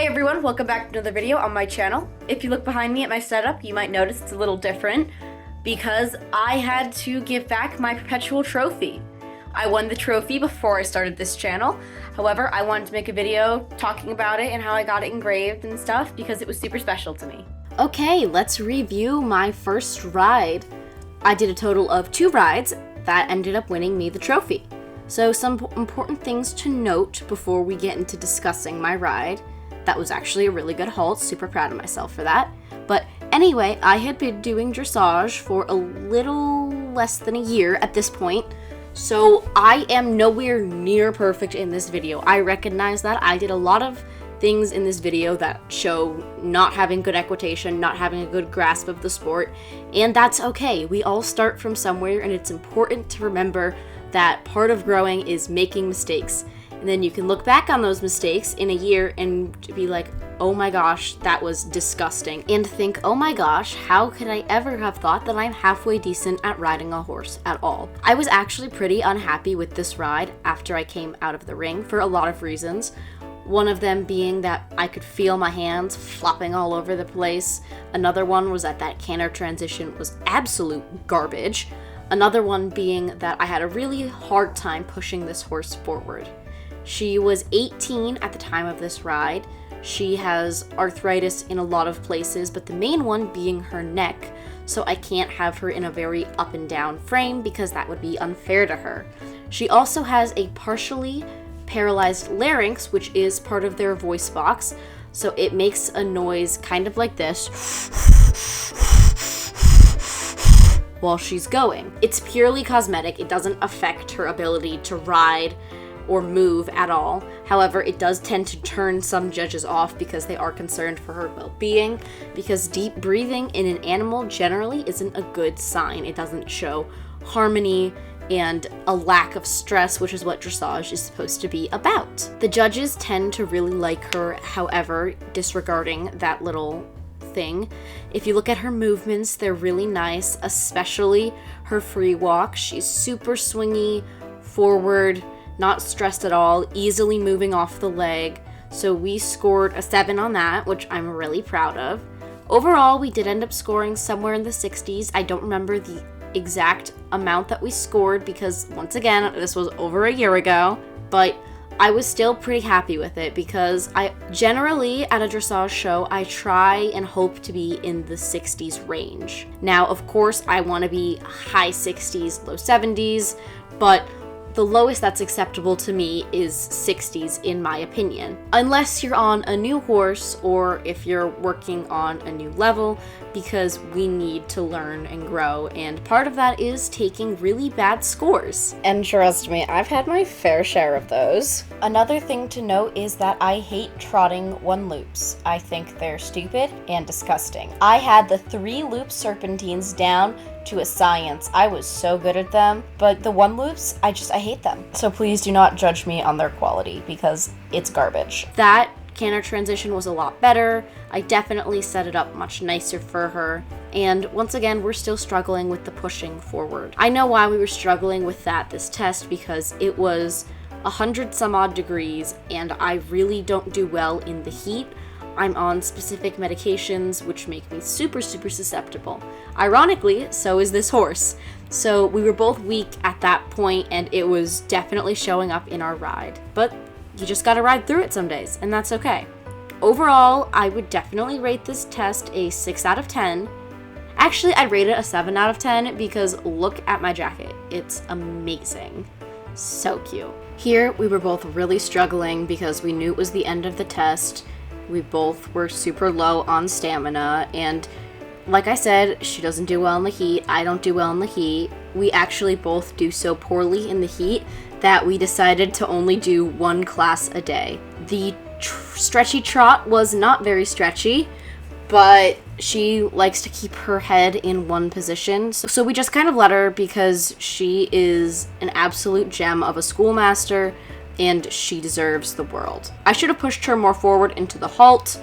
everyone, welcome back to another video on my channel. If you look behind me at my setup, you might notice it's a little different because I had to give back my perpetual trophy. I won the trophy before I started this channel. However, I wanted to make a video talking about it and how I got it engraved and stuff because it was super special to me. Okay, let's review my first ride. I did a total of 2 rides that ended up winning me the trophy. So some important things to note before we get into discussing my ride. That was actually a really good halt, super proud of myself for that. But anyway, I had been doing dressage for a little less than a year at this point, so I am nowhere near perfect in this video. I recognize that. I did a lot of things in this video that show not having good equitation, not having a good grasp of the sport, and that's okay. We all start from somewhere, and it's important to remember that part of growing is making mistakes. And then you can look back on those mistakes in a year and be like, oh my gosh, that was disgusting. And think, oh my gosh, how could I ever have thought that I'm halfway decent at riding a horse at all? I was actually pretty unhappy with this ride after I came out of the ring for a lot of reasons. One of them being that I could feel my hands flopping all over the place. Another one was that canter transition was absolute garbage. Another one being that I had a really hard time pushing this horse forward. She was 18 at the time of this ride. She has arthritis in a lot of places, but the main one being her neck, so I can't have her in a very up and down frame because that would be unfair to her. She also has a partially paralyzed larynx, which is part of their voice box, so it makes a noise kind of like this while she's going. It's purely cosmetic. It doesn't affect her ability to ride or move at all. However, it does tend to turn some judges off because they are concerned for her well-being, because deep breathing in an animal generally isn't a good sign. It doesn't show harmony and a lack of stress, which is what dressage is supposed to be about. The judges tend to really like her, however, disregarding that little thing. If you look at her movements, they're really nice, especially her free walk. She's super swingy, forward, not stressed at all, easily moving off the leg. So we scored a 7 on that, which I'm really proud of. Overall, we did end up scoring somewhere in the 60s. I don't remember the exact amount that we scored because, once again, this was over a year ago, but I was still pretty happy with it because I generally, at a dressage show, I try and hope to be in the 60s range. Now, of course, I want to be high 60s, low 70s, but the lowest that's acceptable to me is 60s in my opinion. Unless you're on a new horse or if you're working on a new level, because we need to learn and grow, and part of that is taking really bad scores. And trust me, I've had my fair share of those. Another thing to note is that I hate trotting 1 loops. I think they're stupid and disgusting. I had the 3 loop serpentines down to a science. I was so good at them, but the 1 loops, I hate them. So please do not judge me on their quality because it's garbage. That canter transition was a lot better. I definitely set it up much nicer for her. And once again, we're still struggling with the pushing forward. I know why we were struggling with this test because it was 100 some odd degrees and I really don't do well in the heat. I'm on specific medications which make me super susceptible. Ironically, so is this horse. So we were both weak at that point and it was definitely showing up in our ride. But you just gotta ride through it some days, and that's okay. Overall, I would definitely rate this test a 6 out of 10. Actually, I'd rate it a 7 out of 10 because look at my jacket. It's amazing. So cute. Here, we were both really struggling because we knew it was the end of the test. We both were super low on stamina, and like I said, she doesn't do well in the heat. I don't do well in the heat. We actually both do so poorly in the heat that we decided to only do 1 class a day. The stretchy trot was not very stretchy, but she likes to keep her head in one position. So we just kind of let her because she is an absolute gem of a schoolmaster and she deserves the world. I should have pushed her more forward into the halt,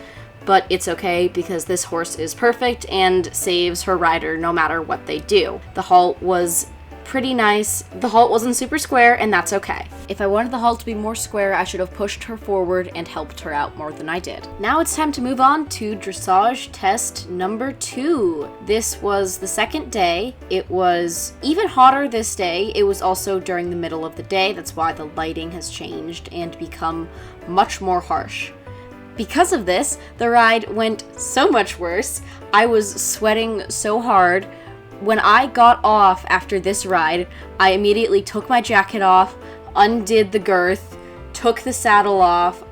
but it's okay because this horse is perfect and saves her rider no matter what they do. The halt was pretty nice. The halt wasn't super square, and that's okay. If I wanted the halt to be more square, I should have pushed her forward and helped her out more than I did. Now it's time to move on to dressage test number 2. This was the second day. It was even hotter this day. It was also during the middle of the day. That's why the lighting has changed and become much more harsh. Because of this, the ride went so much worse. I was sweating so hard. When I got off after this ride, I immediately took my jacket off, undid the girth, took the saddle off,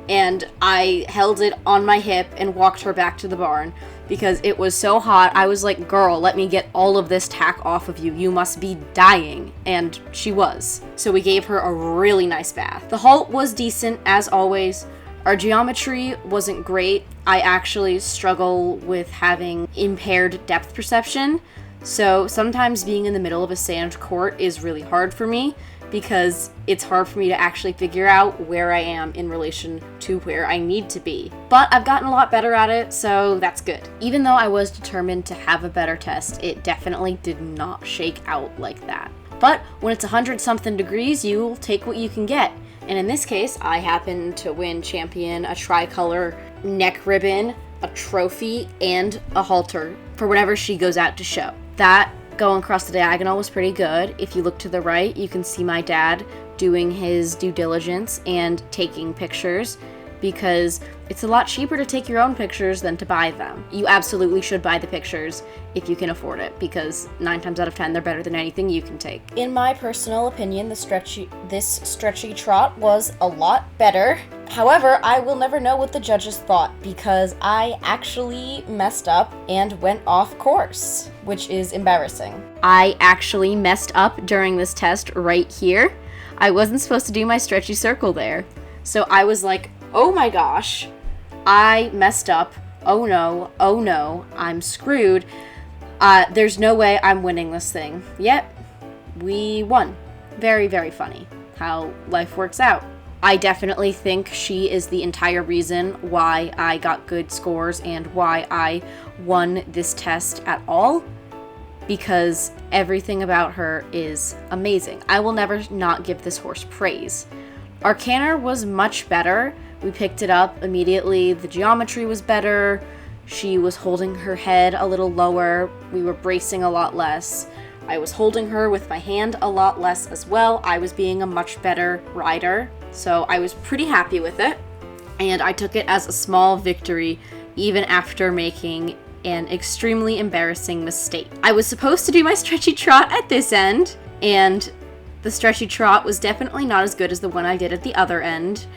and I held it on my hip and walked her back to the barn because it was so hot. I was like, girl, let me get all of this tack off of you. You must be dying. And she was. So we gave her a really nice bath. The halt was decent, as always. Our geometry wasn't great. I actually struggle with having impaired depth perception. So sometimes being in the middle of a sand court is really hard for me because it's hard for me to actually figure out where I am in relation to where I need to be. But I've gotten a lot better at it, so that's good. Even though I was determined to have a better test, it definitely did not shake out like that. But when it's 100-something degrees, you'll take what you can get. And in this case, I happened to win champion, a tricolor neck ribbon, a trophy, and a halter for whenever she goes out to show. That going across the diagonal was pretty good. If you look to the right, you can see my dad doing his due diligence and taking pictures because it's a lot cheaper to take your own pictures than to buy them. You absolutely should buy the pictures if you can afford it because 9 times out of 10 they're better than anything you can take. In my personal opinion, this stretchy trot was a lot better. However, I will never know what the judges thought because I actually messed up and went off course, which is embarrassing. I actually messed up during this test right here. I wasn't supposed to do my stretchy circle there. So I was like, oh my gosh, I messed up. Oh no, I'm screwed. There's no way I'm winning this thing. Yet, we won. Very, very funny how life works out. I definitely think she is the entire reason why I got good scores and why I won this test at all, because everything about her is amazing. I will never not give this horse praise. Our canter was much better. We picked it up immediately. The geometry was better. She was holding her head a little lower. We were bracing a lot less. I was holding her with my hand a lot less as well. I was being a much better rider. So I was pretty happy with it. And I took it as a small victory even after making an extremely embarrassing mistake. I was supposed to do my stretchy trot at this end, and the stretchy trot was definitely not as good as the one I did at the other end.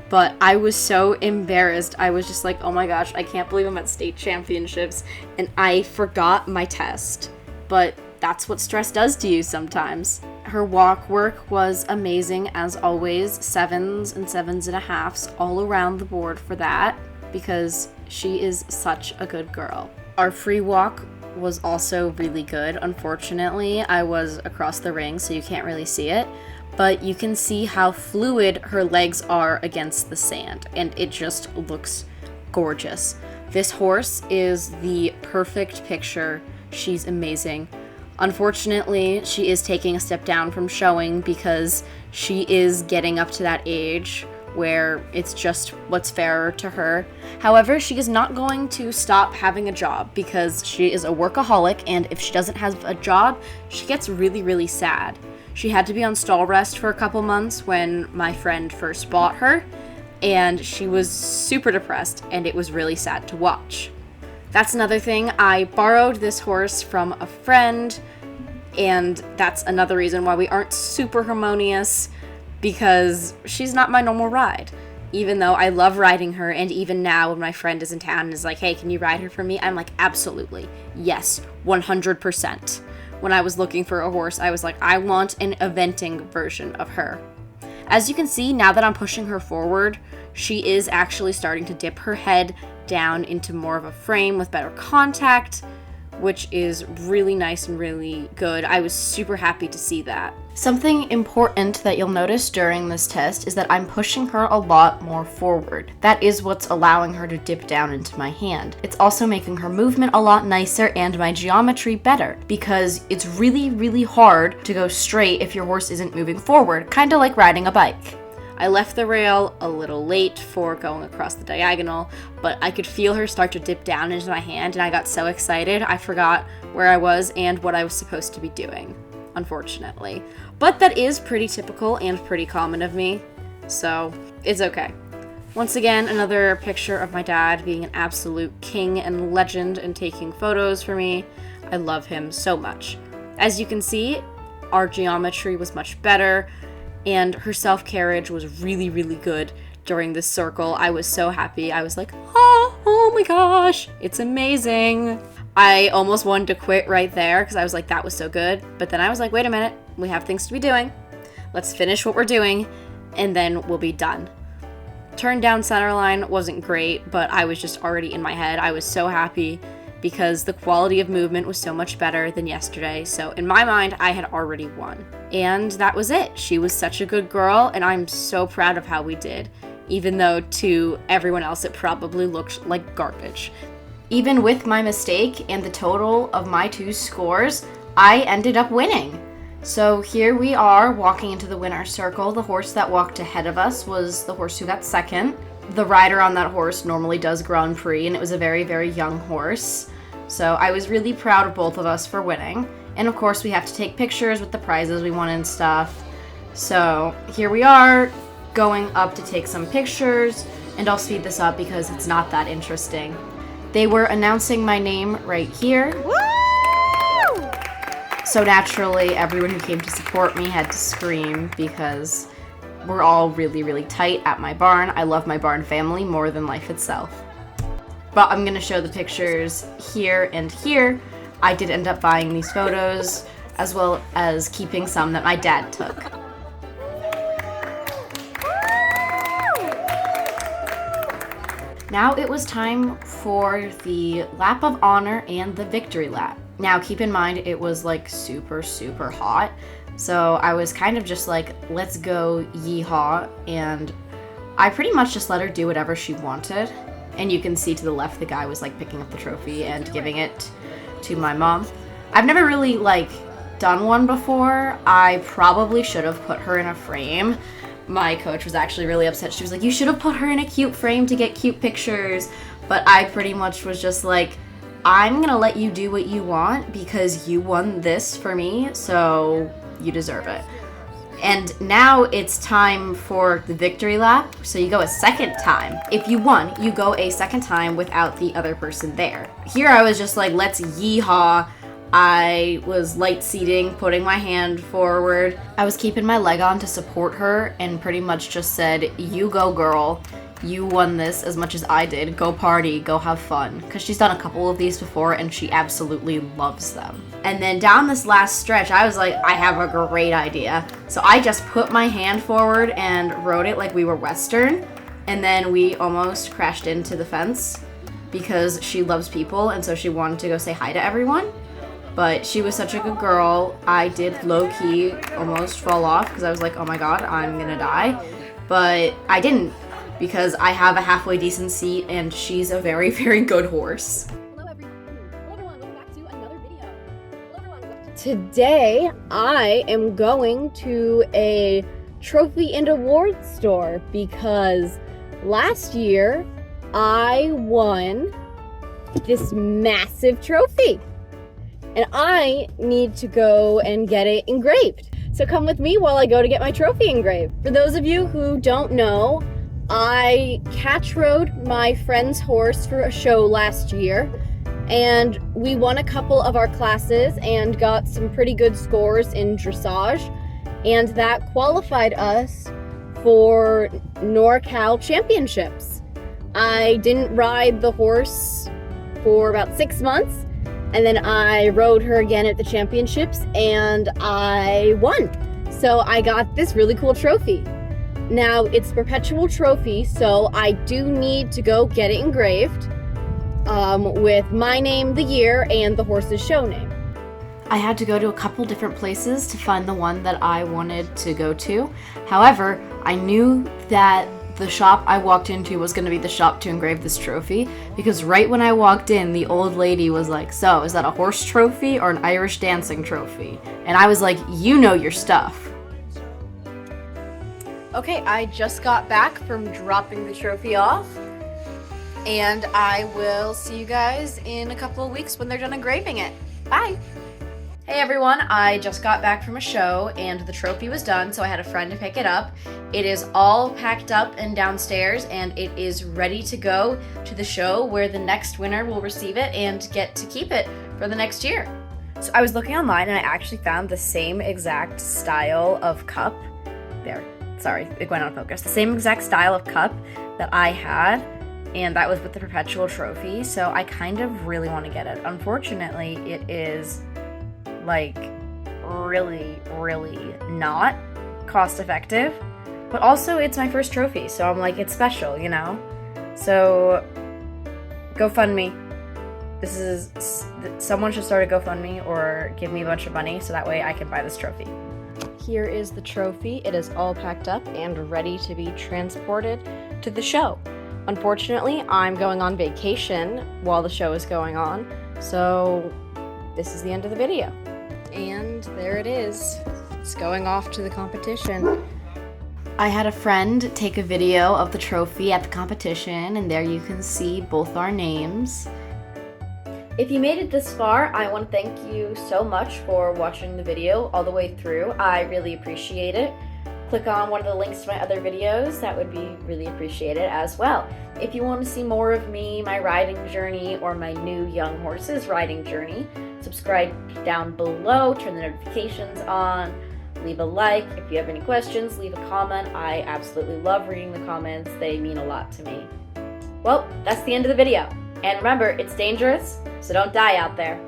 But I was so embarrassed. I was just like, oh my gosh, I can't believe I'm at state championships and I forgot my test. But that's what stress does to you sometimes. Her walk work was amazing as always. 7s and 7.5s all around the board for that because she is such a good girl. Our free walk was also really good. Unfortunately, I was across the ring so you can't really see it. But you can see how fluid her legs are against the sand, and it just looks gorgeous. This horse is the perfect picture. She's amazing. Unfortunately, she is taking a step down from showing because she is getting up to that age where it's just what's fairer to her. However, she is not going to stop having a job because she is a workaholic, and if she doesn't have a job, she gets really, really sad. She had to be on stall rest for a couple months when my friend first bought her, and she was super depressed, and it was really sad to watch. That's another thing. I borrowed this horse from a friend, and that's another reason why we aren't super harmonious, because she's not my normal ride. Even though I love riding her, and even now when my friend is in town and is like, hey, can you ride her for me? I'm like, absolutely. Yes, 100%. When I was looking for a horse, I was like, I want an eventing version of her. As you can see, now that I'm pushing her forward, she is actually starting to dip her head down into more of a frame with better contact, which is really nice and really good. I was super happy to see that. Something important that you'll notice during this test is that I'm pushing her a lot more forward. That is what's allowing her to dip down into my hand. It's also making her movement a lot nicer and my geometry better, because it's really, really hard to go straight if your horse isn't moving forward, kind of like riding a bike. I left the rail a little late for going across the diagonal, but I could feel her start to dip down into my hand, and I got so excited I forgot where I was and what I was supposed to be doing, unfortunately. But that is pretty typical and pretty common of me, so it's okay. Once again, another picture of my dad being an absolute king and legend and taking photos for me. I love him so much. As you can see, our geometry was much better, and her self-carriage was really, really good during this circle. I was so happy. I was like, oh my gosh, it's amazing. I almost wanted to quit right there because I was like, that was so good. But then I was like, wait a minute, we have things to be doing. Let's finish what we're doing, and then we'll be done. Turn down center line wasn't great, but I was just already in my head. I was so happy because the quality of movement was so much better than yesterday. So in my mind, I had already won. And that was it. She was such a good girl, and I'm so proud of how we did, even though to everyone else it probably looked like garbage. Even with my mistake and the total of my 2 scores, I ended up winning. So here we are walking into the winner's circle. The horse that walked ahead of us was the horse who got second. The rider on that horse normally does Grand Prix, and it was a very, very young horse. So I was really proud of both of us for winning. And of course we have to take pictures with the prizes we won and stuff. So here we are going up to take some pictures, and I'll speed this up because it's not that interesting. They were announcing my name right here. Woo! So naturally, everyone who came to support me had to scream because we're all really, really tight at my barn. I love my barn family more than life itself. But I'm gonna show the pictures here and here. I did end up buying these photos, as well as keeping some that my dad took. Now it was time for the lap of honor and the victory lap. Now keep in mind it was like super, super hot. So I was kind of just like, let's go yeehaw. And I pretty much just let her do whatever she wanted. And you can see to the left, the guy was like picking up the trophy and giving it to my mom. I've never really like done one before. I probably should have put her in a frame. My coach was actually really upset. She was like, you should have put her in a cute frame to get cute pictures. But I pretty much was just like, I'm gonna let you do what you want because you won this for me, so you deserve it. And now it's time for the victory lap, so you go a second time. If you won, you go a second time without the other person there. Here I was just like, let's yeehaw. I was light seating, putting my hand forward. I was keeping my leg on to support her and pretty much just said, you go girl. You won this as much as I did. Go party, go have fun. Because she's done a couple of these before and she absolutely loves them. And then down this last stretch, I was like, I have a great idea. So I just put my hand forward and rode it like we were Western. And then we almost crashed into the fence because she loves people and so she wanted to go say hi to everyone. But she was such a good girl. I did low-key almost fall off because I was like, oh my god, I'm gonna die. But I didn't, because I have a halfway decent seat and she's a very, very good horse. Hello everyone, welcome back to another video. Today I am going to a trophy and awards store because last year I won this massive trophy. And I need to go and get it engraved. So come with me while I go to get my trophy engraved. For those of you who don't know, I catch rode my friend's horse for a show last year, and we won a couple of our classes and got some pretty good scores in dressage, and that qualified us for NorCal championships. I didn't ride the horse for about 6 months, and then I rode her again at the championships and I won. So I got this really cool trophy. Now it's a perpetual trophy, so I do need to go get it engraved. with my name, the year, and the horse's show name. I had to go to a couple different places to find the one that I wanted to go to. However, I knew that the shop I walked into was going to be the shop to engrave this trophy, because right when I walked in, the old lady was like, "So, is that a horse trophy or an Irish dancing trophy?" And I was like, "You know your stuff." Okay, I just got back from dropping the trophy off, and I will see you guys in a couple of weeks when they're done engraving it. Bye! Hey everyone, I just got back from a show and the trophy was done, so I had a friend to pick it up. It is all packed up and downstairs, and it is ready to go to the show where the next winner will receive it and get to keep it for the next year. So I was looking online and I actually found the same exact style of cup. There, sorry, it went out of focus. The same exact style of cup that I had, and that was with the perpetual trophy, so I kind of really want to get it. Unfortunately, it is like really not cost effective, but also it's my first trophy, so I'm like, it's special, you know? So GoFundMe. Someone should start a GoFundMe or give me a bunch of money so that way I can buy this trophy. Here is the trophy. It is all packed up and ready to be transported to the show. Unfortunately, I'm going on vacation while the show is going on, so this is the end of the video. And there it is. It's going off to the competition. I had a friend take a video of the trophy at the competition, and there you can see both our names. If you made it this far, I want to thank you so much for watching the video all the way through. I really appreciate it. Click on one of the links to my other videos. That would be really appreciated as well. If you want to see more of me, my riding journey, or my new young horses riding journey, subscribe down below, turn the notifications on, leave a like. If you have any questions, leave a comment. I absolutely love reading the comments. They mean a lot to me. Well, that's the end of the video. And remember, it's dangerous, so don't die out there.